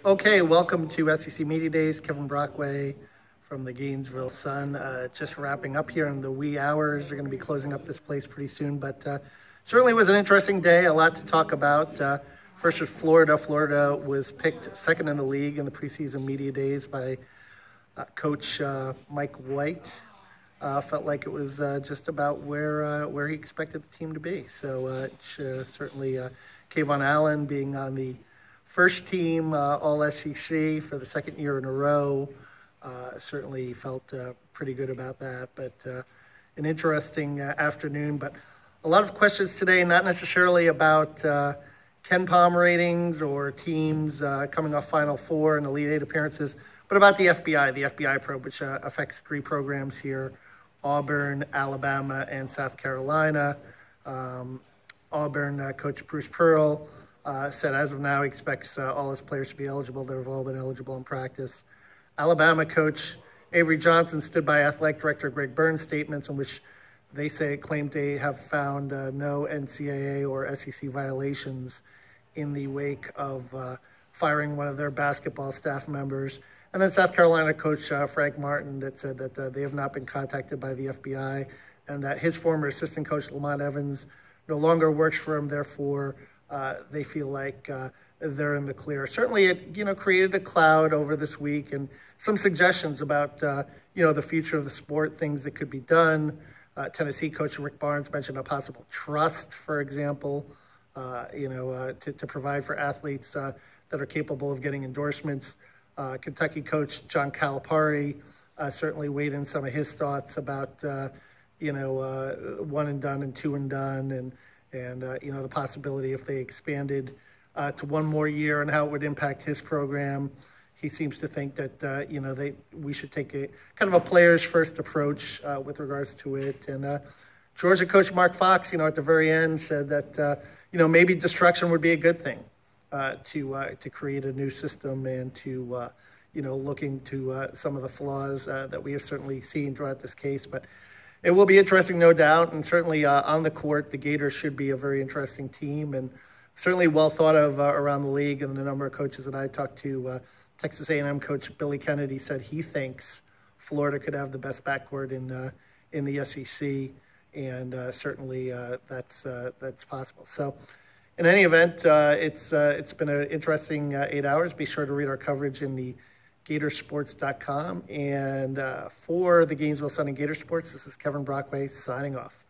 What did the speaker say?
Okay, welcome to SEC Media Days. Kevin Brockway from the Gainesville Sun. Just wrapping up here in the wee hours. They're going to be closing up this place pretty soon, but certainly was an interesting day. A lot to talk about. First was Florida. Florida was picked second in the league in the preseason media days by Coach Mike White. Felt like it was just about where he expected the team to be. So certainly Kayvon Allen being on the first team All-SEC for the second year in a row. Certainly felt pretty good about that. But an interesting afternoon. But a lot of questions today, not necessarily about KenPom ratings or teams coming off Final Four and Elite Eight appearances, but about the FBI probe, which affects three programs here: Auburn, Alabama, and South Carolina. Auburn coach Bruce Pearl said as of now he expects all his players to be eligible. They've all been eligible in practice. Alabama coach Avery Johnson stood by athletic director Greg Burns' statements in which they claimed they have found no NCAA or SEC violations in the wake of firing one of their basketball staff members. And then South Carolina coach Frank Martin that said that they have not been contacted by the FBI and that his former assistant coach Lamont Evans no longer works for him. Therefore, they feel like they're in the clear. Certainly, it created a cloud over this week and some suggestions about the future of the sport, things that could be done. Tennessee coach Rick Barnes mentioned a possible trust, for example, to provide for athletes that are capable of getting endorsements. Kentucky coach John Calipari certainly weighed in some of his thoughts about one and done and two and done, and the possibility if they expanded to one more year and how it would impact his program. He seems to think that we should take a kind of a players first approach with regards to it. And Georgia coach Mark Fox, at the very end said that maybe destruction would be a good thing to create a new system and to look into some of the flaws that we have certainly seen throughout this case. But it will be interesting, no doubt, and certainly on the court, the Gators should be a very interesting team and certainly well thought of around the league. And the number of coaches that I talked to, Texas A&M coach Billy Kennedy said he thinks Florida could have the best backcourt in the SEC, and certainly that's possible. So, in any event, it's been an interesting 8 hours. Be sure to read our coverage in the Gatorsports.com. And for the Gainesville Sun and Gator Sports, this is Kevin Brockway signing off.